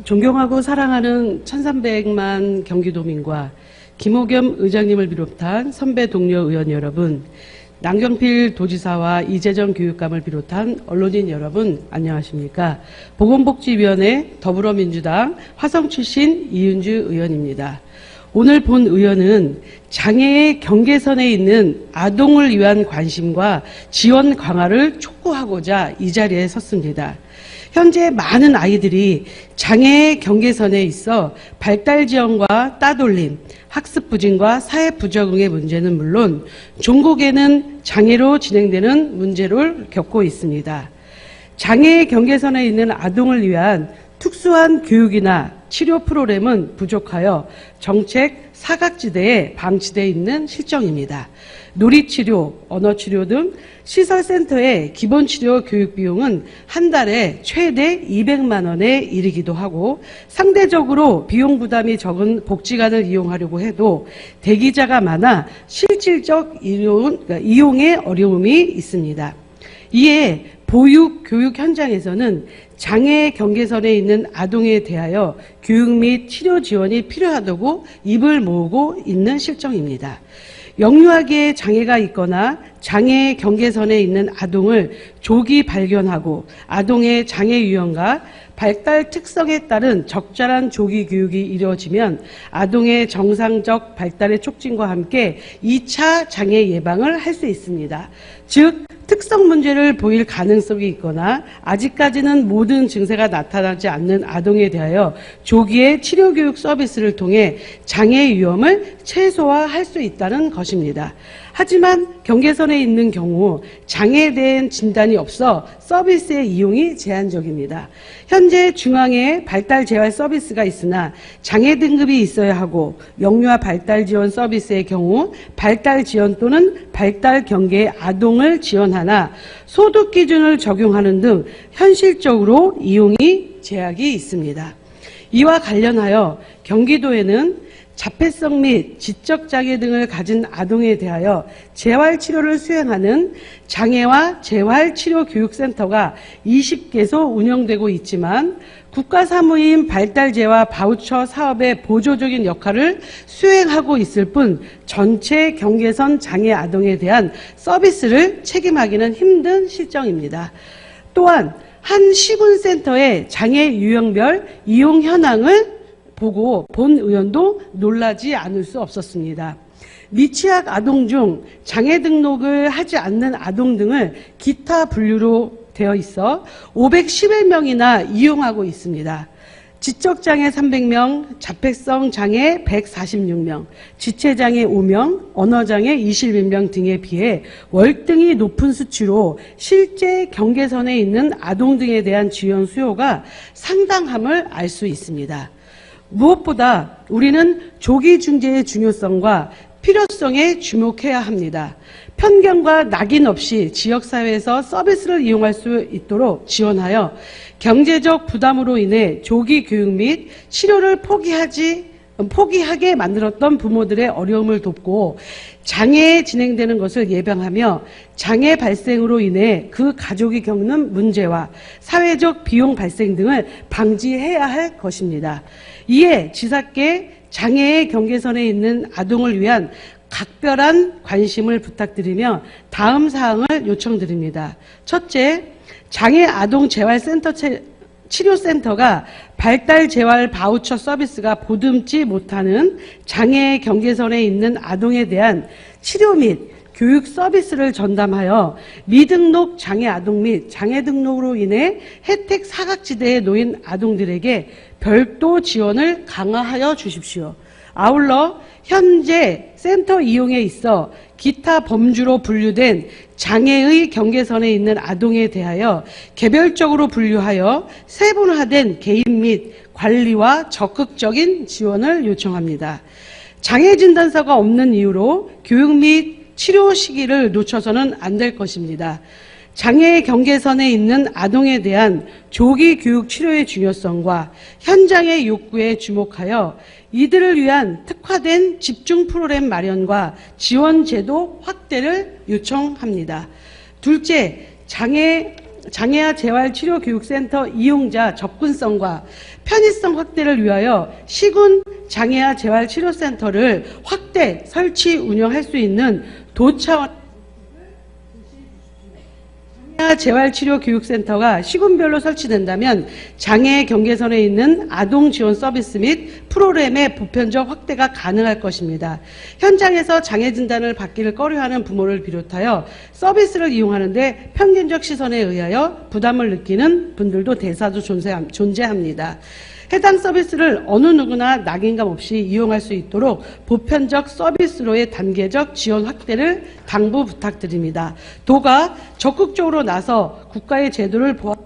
존경하고 사랑하는 1300만 경기도민과 김호겸 의장님을 비롯한 선배 동료 의원 여러분, 남경필 도지사와 이재정 교육감을 비롯한 언론인 여러분, 안녕하십니까? 보건복지위원회 더불어민주당 화성 출신 이윤주 의원입니다. 오늘 본 의원은 장애의 경계선에 있는 아동을 위한 관심과 지원 강화를 촉구하고자 이 자리에 섰습니다. 현재 많은 아이들이 장애의 경계선에 있어 발달 지연과 따돌림, 학습 부진과 사회 부적응의 문제는 물론 종국에는 장애로 진행되는 문제를 겪고 있습니다. 장애의 경계선에 있는 아동을 위한 특수한 교육이나 치료 프로그램은 부족하여 정책 사각지대에 방치되어 있는 실정입니다. 놀이치료, 언어치료 등 시설센터의 기본치료 교육 비용은 한 달에 최대 200만 원에 이르기도 하고 상대적으로 비용 부담이 적은 복지관을 이용하려고 해도 대기자가 많아 실질적 이용에 어려움이 있습니다. 이에 보육, 교육 현장에서는 장애 경계선에 있는 아동에 대하여 교육 및 치료 지원이 필요하다고 입을 모으고 있는 실정입니다. 영유아기에 장애가 있거나 장애 경계선에 있는 아동을 조기 발견하고 아동의 장애 유형과 발달 특성에 따른 적절한 조기 교육이 이루어지면 아동의 정상적 발달의 촉진과 함께 2차 장애 예방을 할 수 있습니다. 즉, 특성 문제를 보일 가능성이 있거나 아직까지는 모든 증세가 나타나지 않는 아동에 대하여 조기에 치료교육 서비스를 통해 장애 위험을 최소화할 수 있다는 것입니다. 하지만 경계선에 있는 경우 장애에 대한 진단이 없어 서비스의 이용이 제한적입니다. 현재 중앙에 발달 재활 서비스가 있으나 장애 등급이 있어야 하고 영유아 발달 지원 서비스의 경우 발달 지원 또는 발달 경계의 아동을 지원하나 소득 기준을 적용하는 등 현실적으로 이용이 제약이 있습니다. 이와 관련하여 경기도에는 자폐성 및 지적장애 등을 가진 아동에 대하여 재활치료를 수행하는 장애와 재활치료교육센터가 20개소 운영되고 있지만 국가사무인 발달재활 바우처 사업의 보조적인 역할을 수행하고 있을 뿐 전체 경계선 장애 아동에 대한 서비스를 책임하기는 힘든 실정입니다. 또한 한 시군센터의 장애 유형별 이용 현황을 보고 본 의원도 놀라지 않을 수 없었습니다. 미취학 아동 중 장애 등록을 하지 않는 아동 등을 기타 분류로 되어 있어 511명이나 이용하고 있습니다. 지적장애 300명, 자폐성 장애 146명, 지체장애 5명, 언어장애 21명 등에 비해 월등히 높은 수치로 실제 경계선에 있는 아동 등에 대한 지원 수요가 상당함을 알 수 있습니다. 무엇보다 우리는 조기 중재의 중요성과 필요성에 주목해야 합니다. 편견과 낙인 없이 지역사회에서 서비스를 이용할 수 있도록 지원하여 경제적 부담으로 인해 조기 교육 및 치료를 포기하게 만들었던 부모들의 어려움을 돕고 장애에 진행되는 것을 예방하며 장애 발생으로 인해 그 가족이 겪는 문제와 사회적 비용 발생 등을 방지해야 할 것입니다. 이에 지사께 장애의 경계선에 있는 아동을 위한 각별한 관심을 부탁드리며 다음 사항을 요청드립니다. 첫째, 장애 아동 재활센터 치료센터가 발달 재활 바우처 서비스가 보듬지 못하는 장애 경계선에 있는 아동에 대한 치료 및 교육 서비스를 전담하여 미등록 장애 아동 및 장애 등록으로 인해 혜택 사각지대에 놓인 아동들에게 별도 지원을 강화하여 주십시오. 아울러 현재 센터 이용에 있어 기타 범주로 분류된 장애의 경계선에 있는 아동에 대하여 개별적으로 분류하여 세분화된 개인 및 관리와 적극적인 지원을 요청합니다. 장애 진단서가 없는 이유로 교육 및 치료 시기를 놓쳐서는 안 될 것입니다. 장애 경계선에 있는 아동에 대한 조기 교육 치료의 중요성과 현장의 욕구에 주목하여 이들을 위한 특화된 집중 프로그램 마련과 지원 제도 확대를 요청합니다. 둘째, 장애 장애아 재활치료교육센터 이용자 접근성과 편의성 확대를 위하여 시군 장애아 재활치료센터를 확대, 설치, 운영할 수 있는 도차원 장애아 재활치료교육센터가 시군별로 설치된다면 장애 경계선에 있는 아동 지원 서비스 및 프로그램의 보편적 확대가 가능할 것입니다. 현장에서 장애 진단을 받기를 꺼려하는 부모를 비롯하여 서비스를 이용하는데 편견적 시선에 의하여 부담을 느끼는 분들도 대다수 존재합니다. 해당 서비스를 어느 누구나 낙인감 없이 이용할 수 있도록 보편적 서비스로의 단계적 지원 확대를 당부 부탁드립니다. 도가 적극적으로 나서 국가의 제도를 보완